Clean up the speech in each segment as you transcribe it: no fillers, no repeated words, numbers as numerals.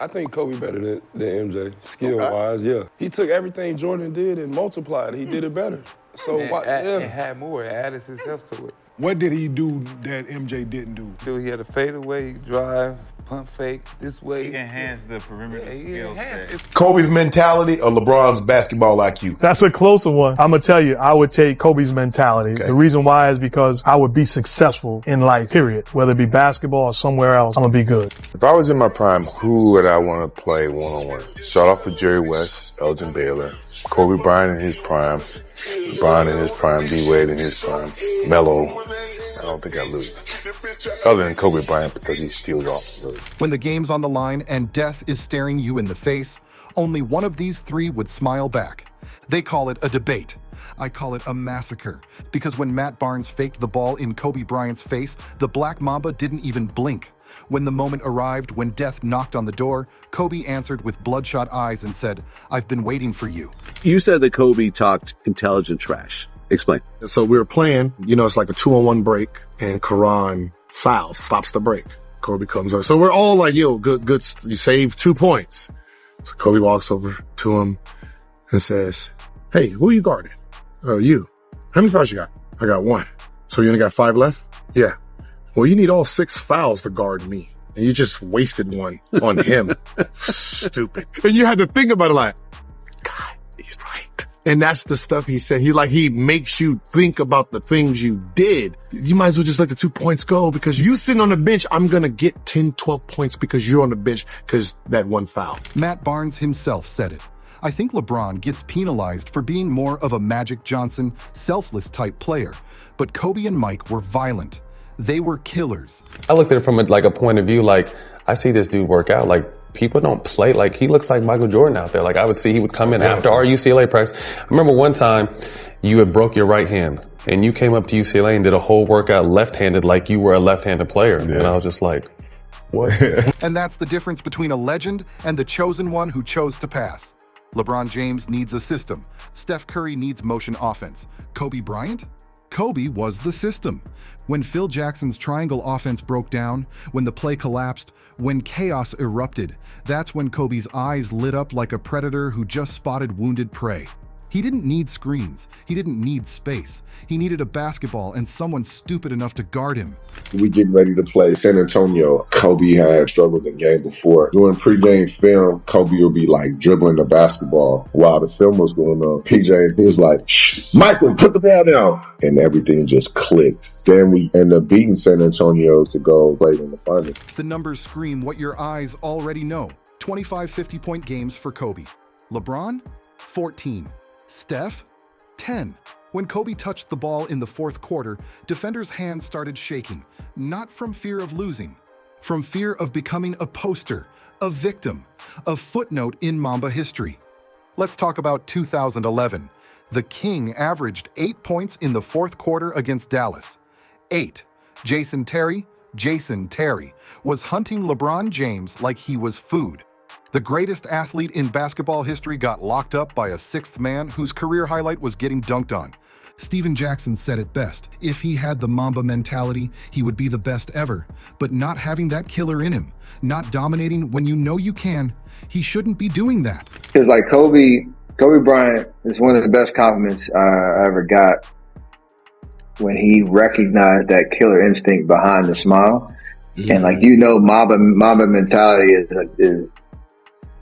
I think Kobe better than MJ, skill-wise, yeah. He took everything Jordan did and multiplied it. He did it better. So, It had more, it added success to it. What did he do that MJ didn't do? He had a fadeaway drive, pump fake, this way. He enhanced the perimeter skill set. Kobe's mentality or LeBron's basketball IQ? That's a closer one. I'm gonna tell you, I would take Kobe's mentality. Okay. The reason why is because I would be successful in life, period. Whether it be basketball or somewhere else, I'm gonna be good. If I was in my prime, who would I want to play one-on-one? Start off with Jerry West, Elgin Baylor, Kobe Bryant in his prime, LeBron in his prime, D-Wade in his prime, Melo. I don't think I lose. Other than Kobe Bryant because he steals off. When the game's on the line and death is staring you in the face, only one of these three would smile back. They call it a debate. I call it a massacre, because when Matt Barnes faked the ball in Kobe Bryant's face, the Black Mamba didn't even blink. When the moment arrived, when death knocked on the door, Kobe answered with bloodshot eyes and said, "I've been waiting for you." You said that Kobe talked intelligent trash. Explain. So we were playing, it's like a 2-on-1 break, and Karan fouls, stops the break. Kobe comes over. So we're all like, yo, good, you saved 2 points. So Kobe walks over to him and says, "Hey, who are you guarding?" "Oh, you." "How many fouls you got?" "I got 1. "So you only got 5 left?" "Yeah." "Well, you need all 6 fouls to guard me. And you just wasted 1 on him." Stupid. And you had to think about it like, God, he's right. And that's the stuff he said. He makes you think about the things you did. You might as well just let the 2 points go, because you sitting on the bench, I'm going to get 10, 12 points because you're on the bench because that 1 foul. Matt Barnes himself said it. I think LeBron gets penalized for being more of a Magic Johnson, selfless type player. But Kobe and Mike were violent. They were killers. I looked at it from a point of view, I see this dude work out. People don't play. He looks like Michael Jordan out there. I would see he would come in after our UCLA practice. I remember one time you had broke your right hand and you came up to UCLA and did a whole workout left-handed like you were a left-handed player. Yeah. And I was just like, what? And that's the difference between a legend and the chosen one who chose to pass. LeBron James needs a system. Steph Curry needs motion offense. Kobe Bryant? Kobe was the system. When Phil Jackson's triangle offense broke down, when the play collapsed, when chaos erupted, that's when Kobe's eyes lit up like a predator who just spotted wounded prey. He didn't need screens. He didn't need space. He needed a basketball and someone stupid enough to guard him. We getting ready to play San Antonio. Kobe had struggled the game before. Doing pregame film, Kobe would be dribbling the basketball while the film was going on. PJ, he was like, "Shh, Michael, put the ball down." And everything just clicked. Then we ended up beating San Antonio to go play in the finals. The numbers scream what your eyes already know. 25 50-point games for Kobe. LeBron, 14. Steph, 10. When Kobe touched the ball in the fourth quarter, defenders' hands started shaking, not from fear of losing, from fear of becoming a poster, a victim, a footnote in Mamba history. Let's talk about 2011. The King averaged 8 points in the fourth quarter against Dallas. 8. Jason Terry was hunting LeBron James like he was food. The greatest athlete in basketball history got locked up by a sixth man whose career highlight was getting dunked on. Stephen Jackson said it best. If he had the Mamba mentality, he would be the best ever. But not having that killer in him, not dominating when you know you can, he shouldn't be doing that. It's like Kobe Bryant is one of the best compliments I ever got when he recognized that killer instinct behind the smile. Mm-hmm. And Mamba mentality is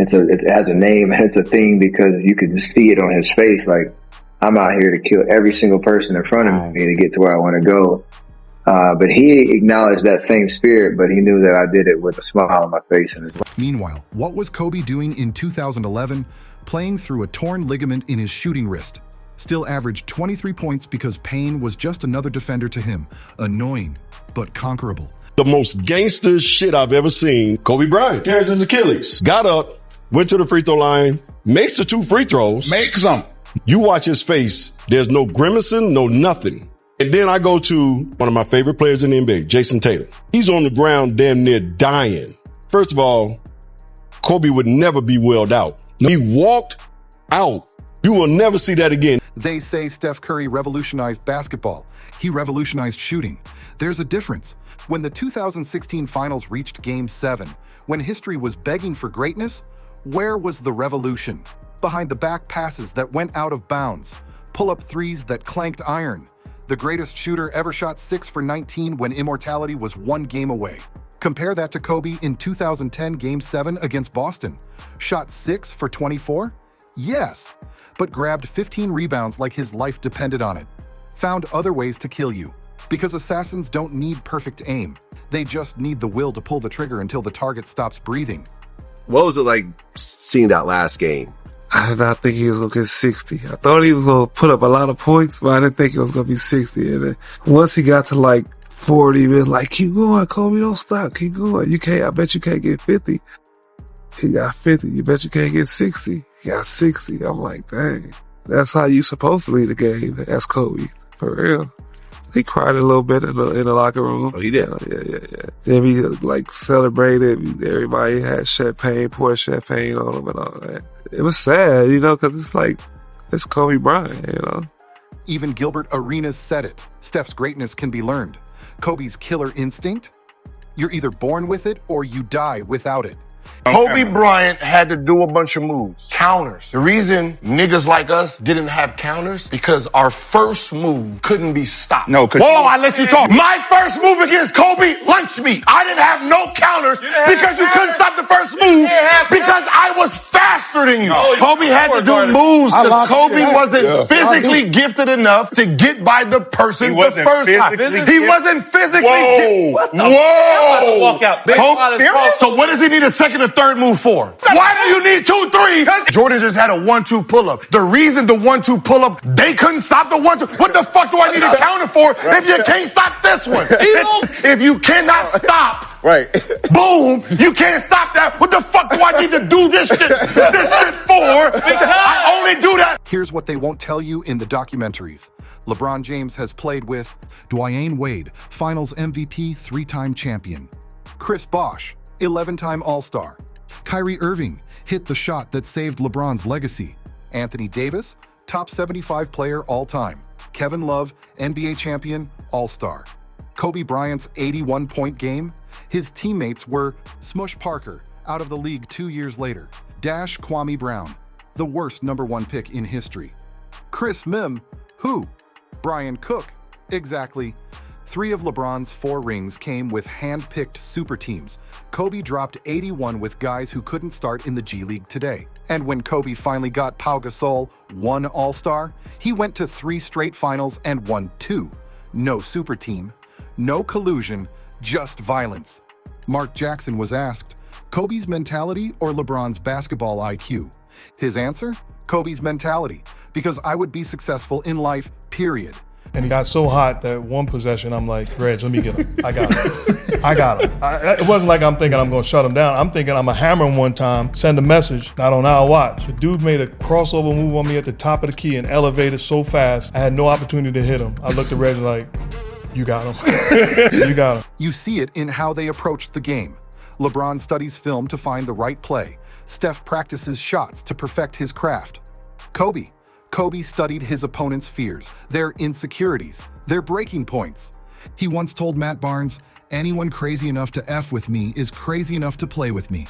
it has a name, it's a thing, because you can just see it on his face. I'm out here to kill every single person in front of me to get to where I want to go. But he acknowledged that same spirit, but he knew that I did it with a smile on my face. Meanwhile, what was Kobe doing in 2011? Playing through a torn ligament in his shooting wrist. Still averaged 23 points because pain was just another defender to him. Annoying, but conquerable. The most gangster shit I've ever seen. Kobe Bryant tears his Achilles. Got up, went to the free throw line, makes the 2 free throws. Makes them. You watch his face. There's no grimacing, no nothing. And then I go to one of my favorite players in the NBA, Jason Tatum. He's on the ground damn near dying. First of all, Kobe would never be wheeled out. He walked out. You will never see that again. They say Steph Curry revolutionized basketball. He revolutionized shooting. There's a difference. When the 2016 finals reached Game 7, when history was begging for greatness, where was the revolution? Behind the back passes that went out of bounds, pull-up threes that clanked iron. The greatest shooter ever shot 6 for 19 when immortality was 1 game away. Compare that to Kobe in 2010 Game 7 against Boston. Shot 6 for 24? Yes, but grabbed 15 rebounds like his life depended on it. Found other ways to kill you. Because assassins don't need perfect aim. They just need the will to pull the trigger until the target stops breathing. What was it like seeing that last game? I did not think he was going to get 60. I thought he was going to put up a lot of points, but I didn't think it was going to be 60. And then once he got to like 40, he was like, keep going, Kobe, don't stop, keep going. I bet you can't get 50. He got 50. You bet you can't get 60. He got 60. I'm like, dang. That's how you supposed to lead the game. That's Kobe. For real. He cried a little bit in the locker room. Oh, he did? Yeah. Then we like celebrated. Everybody had poured champagne on him and all that. It was sad, cause it's like, it's Kobe Bryant, Even Gilbert Arenas said it. Steph's greatness can be learned. Kobe's killer instinct? You're either born with it or you die without it. Kobe Bryant had to do a bunch of moves. Counters. The reason niggas like us didn't have counters, because our first move couldn't be stopped. No, whoa, I let you talk. My first move against Kobe, lunch meat. I didn't have no counters because you couldn't stop the first move because I was faster than you. Kobe had to do moves because Kobe wasn't physically gifted enough to get by the person the first time. He wasn't physically gifted. Whoa. Walk out. So what does he need a second or third move for? Why do you need 2, 3? Jordan just had a 1-2 pull-up. The reason the 1-2 pull-up, they couldn't stop the 1-2. What the fuck do I need a counter for if you can't stop this one? If you cannot stop, right? Boom, you can't stop that. What the fuck do I need to do this shit for? I only do that. Here's what they won't tell you in the documentaries. LeBron James has played with Dwyane Wade, Finals MVP, 3-time champion. Chris Bosh, 11-time All-Star. Kyrie Irving hit the shot that saved LeBron's legacy. Anthony Davis, top 75 player all-time. Kevin Love, NBA champion, All-Star. Kobe Bryant's 81-point game. His teammates were Smush Parker, out of the league 2 years later. Dash Kwame Brown, the worst #1 pick in history. Chris Mim, who? Brian Cook, exactly. 3 of LeBron's 4 rings came with hand-picked super teams. Kobe dropped 81 with guys who couldn't start in the G League today. And when Kobe finally got Pau Gasol 1 All-Star, he went to 3 straight finals and won 2. No super team, no collusion, just violence. Mark Jackson was asked, Kobe's mentality or LeBron's basketball IQ? His answer? Kobe's mentality, because I would be successful in life, period. And he got so hot that one possession, I'm like, Reg, let me get him. I got him. It wasn't like I'm thinking I'm going to shut him down. I'm thinking I'm going to hammer him one time, send a message, not on our watch. The dude made a crossover move on me at the top of the key and elevated so fast, I had no opportunity to hit him. I looked at Reg like, you got him. You got him. You see it in how they approached the game. LeBron studies film to find the right play. Steph practices shots to perfect his craft. Kobe studied his opponent's fears, their insecurities, their breaking points. He once told Matt Barnes, anyone crazy enough to F with me is crazy enough to play with me.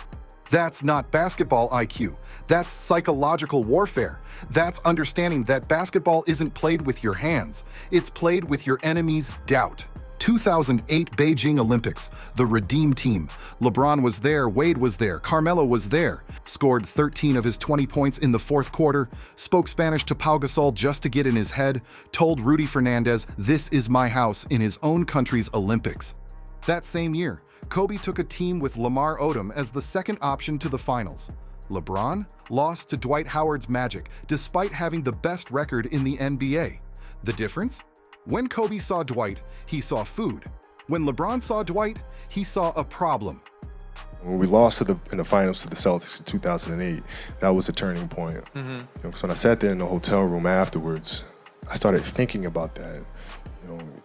That's not basketball IQ. That's psychological warfare. That's understanding that basketball isn't played with your hands. It's played with your enemy's doubt. 2008 Beijing Olympics, the Redeem Team. LeBron was there, Wade was there, Carmelo was there. Scored 13 of his 20 points in the 4th quarter, spoke Spanish to Pau Gasol just to get in his head, told Rudy Fernandez, this is my house in his own country's Olympics. That same year, Kobe took a team with Lamar Odom as the second option to the finals. LeBron lost to Dwight Howard's Magic, despite having the best record in the NBA. The difference? When Kobe saw Dwight, he saw food. When LeBron saw Dwight, he saw a problem. When we lost in the finals to the Celtics in 2008, that was a turning point. So when I sat there in the hotel room afterwards, I started thinking about that,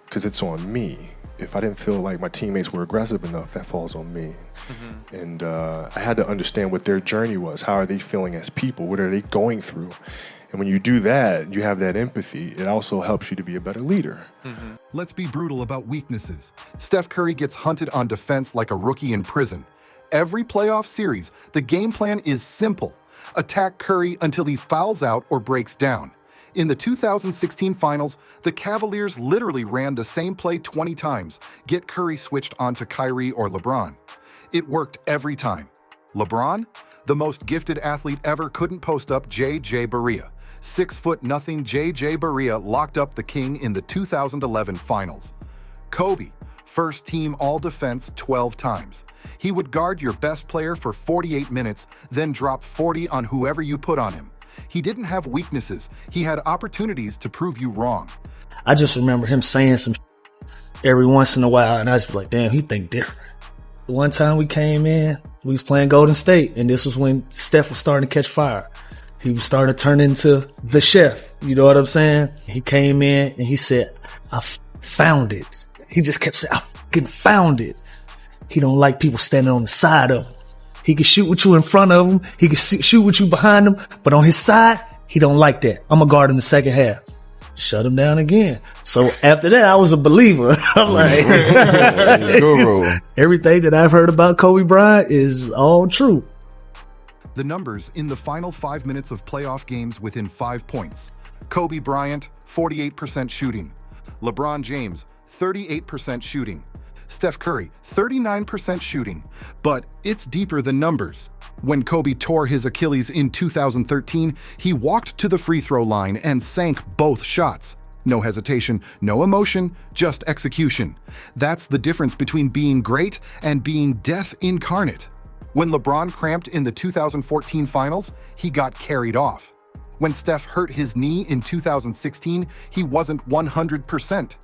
because it's on me. If I didn't feel like my teammates were aggressive enough, that falls on me. And I had to understand what their journey was. How are they feeling as people? What are they going through? And when you do that, you have that empathy. It also helps you to be a better leader. Let's be brutal about weaknesses. Steph Curry gets hunted on defense like a rookie in prison. Every playoff series, the game plan is simple. Attack Curry until he fouls out or breaks down. In the 2016 finals, the Cavaliers literally ran the same play 20 times, get Curry switched onto Kyrie or LeBron. It worked every time. LeBron, the most gifted athlete ever, couldn't post up J.J. Barea. 6'0" J.J. Barea locked up the king in the 2011 finals. Kobe, first team all-defense 12 times. He would guard your best player for 48 minutes, then drop 40 on whoever you put on him. He didn't have weaknesses. He had opportunities to prove you wrong. I just remember him saying some every once in a while, and I was like, damn, he think different. One time we came in, we was playing Golden State, and this was when Steph was starting to catch fire. He was starting to turn into the chef. You know what I'm saying? He came in and he said, I found it. He just kept saying, I fucking found it. He don't like people standing on the side of him. He can shoot with you in front of him. He can shoot with you behind him. But on his side, he don't like that. I'm going to guard him the second half. Shut him down again. So after that, I was a believer. I'm like, everything that I've heard about Kobe Bryant is all true. The numbers in the final 5 minutes of playoff games within 5 points. Kobe Bryant, 48% shooting. LeBron James, 38% shooting. Steph Curry, 39% shooting. But it's deeper than numbers. When Kobe tore his Achilles in 2013, he walked to the free throw line and sank both shots. No hesitation, no emotion, just execution. That's the difference between being great and being death incarnate. When LeBron cramped in the 2014 finals, he got carried off. When Steph hurt his knee in 2016, he wasn't 100%.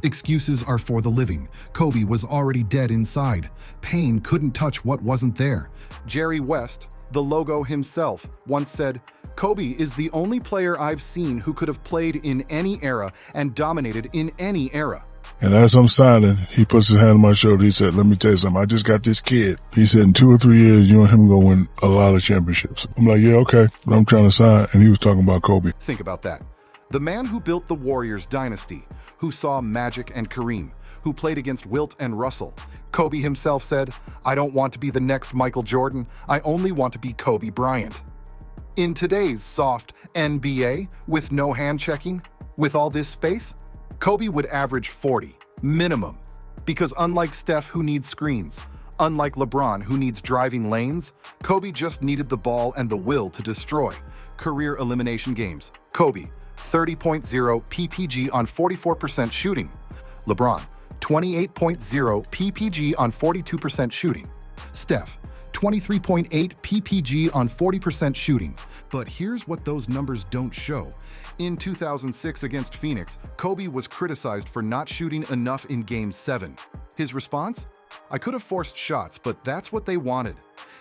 Excuses are for the living. Kobe was already dead inside. Pain couldn't touch what wasn't there. Jerry West, the logo himself, once said, Kobe is the only player I've seen who could have played in any era and dominated in any era. And as I'm signing, he puts his hand on my shoulder. He said, let me tell you something. I just got this kid. He said, in 2 or 3 years, you and him going to win a lot of championships. I'm like, yeah, okay. But I'm trying to sign. And he was talking about Kobe. Think about that. The man who built the Warriors dynasty, who saw Magic and Kareem, who played against Wilt and Russell. Kobe himself said, I don't want to be the next Michael Jordan. I only want to be Kobe Bryant. In today's soft NBA, with no hand checking, with all this space, Kobe would average 40, minimum. Because unlike Steph, who needs screens, unlike LeBron, who needs driving lanes, Kobe just needed the ball and the will to destroy. Career elimination games. Kobe, 30.0 PPG on 44% shooting. LeBron, 28.0 PPG on 42% shooting. Steph, 23.8 PPG on 40% shooting. But here's what those numbers don't show. In 2006 against Phoenix, Kobe was criticized for not shooting enough in Game 7. His response? I could have forced shots, but that's what they wanted.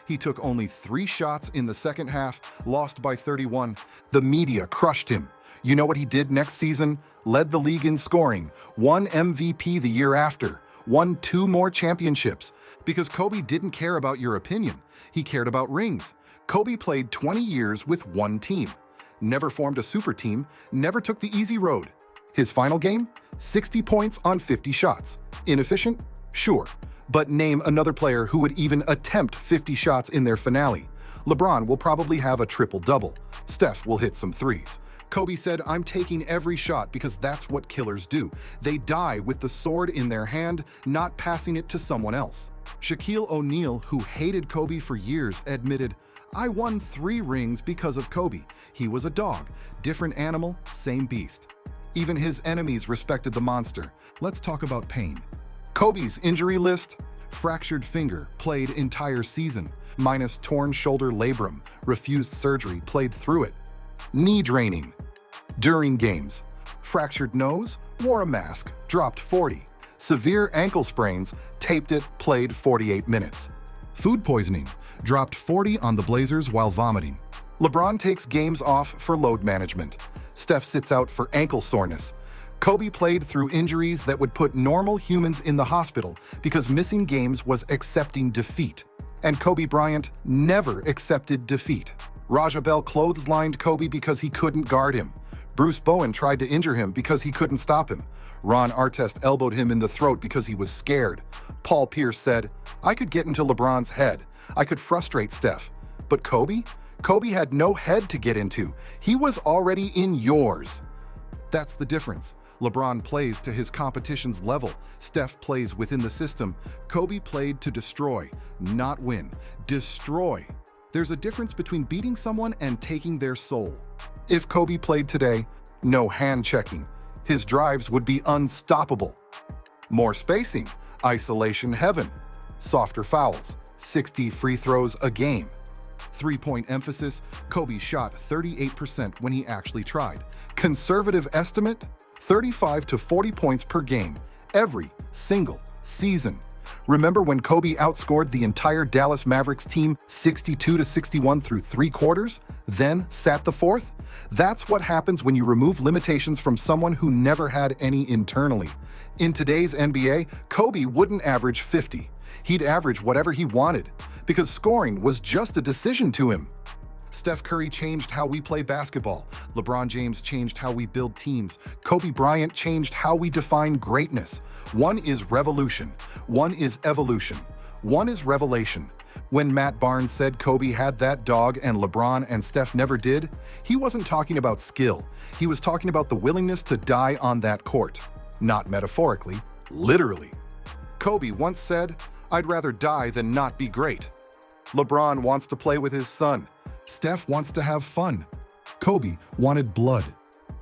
He took only 3 shots in the second half, lost by 31. The media crushed him. You know what he did next season? Led the league in scoring, won MVP the year after, won 2 more championships. Because Kobe didn't care about your opinion. He cared about rings. Kobe played 20 years with one team. Never formed a super team, never took the easy road. His final game? 60 points on 50 shots. Inefficient? Sure. But name another player who would even attempt 50 shots in their finale. LeBron will probably have a triple-double. Steph will hit some threes. Kobe said, I'm taking every shot because that's what killers do. They die with the sword in their hand, not passing it to someone else. Shaquille O'Neal, who hated Kobe for years, admitted, I won 3 rings because of Kobe. He was a dog, different animal, same beast. Even his enemies respected the monster. Let's talk about pain. Kobe's injury list: fractured finger, played entire season, minus torn shoulder labrum, refused surgery, played through it. Knee draining. During games. Fractured nose, wore a mask, dropped 40. Severe ankle sprains, taped it, played 48 minutes. Food poisoning, dropped 40 on the Blazers while vomiting. LeBron takes games off for load management. Steph sits out for ankle soreness. Kobe played through injuries that would put normal humans in the hospital because missing games was accepting defeat. And Kobe Bryant never accepted defeat. Raja Bell clotheslined Kobe because he couldn't guard him. Bruce Bowen tried to injure him because he couldn't stop him. Ron Artest elbowed him in the throat because he was scared. Paul Pierce said, "I could get into LeBron's head. I could frustrate Steph." But Kobe? Kobe had no head to get into. He was already in yours. That's the difference. LeBron plays to his competition's level. Steph plays within the system. Kobe played to destroy, not win. Destroy. There's a difference between beating someone and taking their soul. If Kobe played today, no hand checking. His drives would be unstoppable. More spacing, isolation heaven. Softer fouls, 60 free throws a game. Three-point emphasis, Kobe shot 38% when he actually tried. Conservative estimate, 35 to 40 points per game, every single season. Remember when Kobe outscored the entire Dallas Mavericks team 62 to 61 through 3 quarters, then sat the fourth? That's what happens when you remove limitations from someone who never had any internally. In today's NBA, Kobe wouldn't average 50. He'd average whatever he wanted, because scoring was just a decision to him. Steph Curry changed how we play basketball. LeBron James changed how we build teams. Kobe Bryant changed how we define greatness. One is revolution. One is evolution. One is revelation. When Matt Barnes said Kobe had that dog and LeBron and Steph never did, he wasn't talking about skill. He was talking about the willingness to die on that court. Not metaphorically, literally. Kobe once said, "I'd rather die than not be great." LeBron wants to play with his son. Steph wants to have fun. Kobe wanted blood.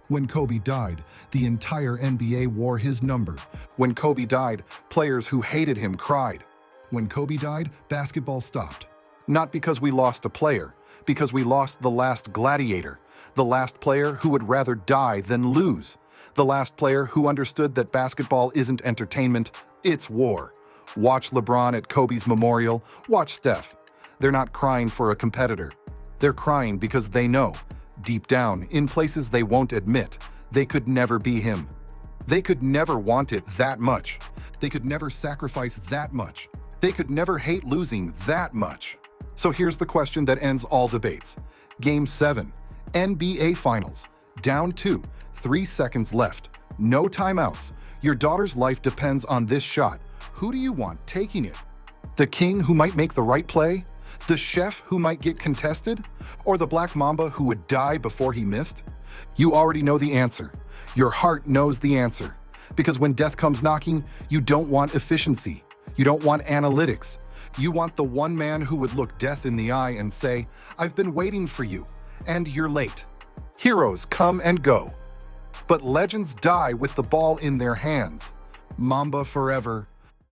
When Kobe died, the entire NBA wore his number. When Kobe died, players who hated him cried. When Kobe died, basketball stopped. Not because we lost a player, because we lost the last gladiator, the last player who would rather die than lose, the last player who understood that basketball isn't entertainment, it's war. Watch LeBron at Kobe's memorial, watch Steph. They're not crying for a competitor. They're crying because they know, deep down, in places they won't admit, they could never be him. They could never want it that much. They could never sacrifice that much. They could never hate losing that much. So here's the question that ends all debates. Game 7, NBA Finals. Down 2, 3 seconds left. No timeouts. Your daughter's life depends on this shot. Who do you want taking it? The king who might make the right play? The chef who might get contested? Or the black mamba who would die before he missed? You already know the answer. Your heart knows the answer. Because when death comes knocking, you don't want efficiency. You don't want analytics. You want the one man who would look death in the eye and say, "I've been waiting for you, and you're late." Heroes come and go, but legends die with the ball in their hands. Mamba forever,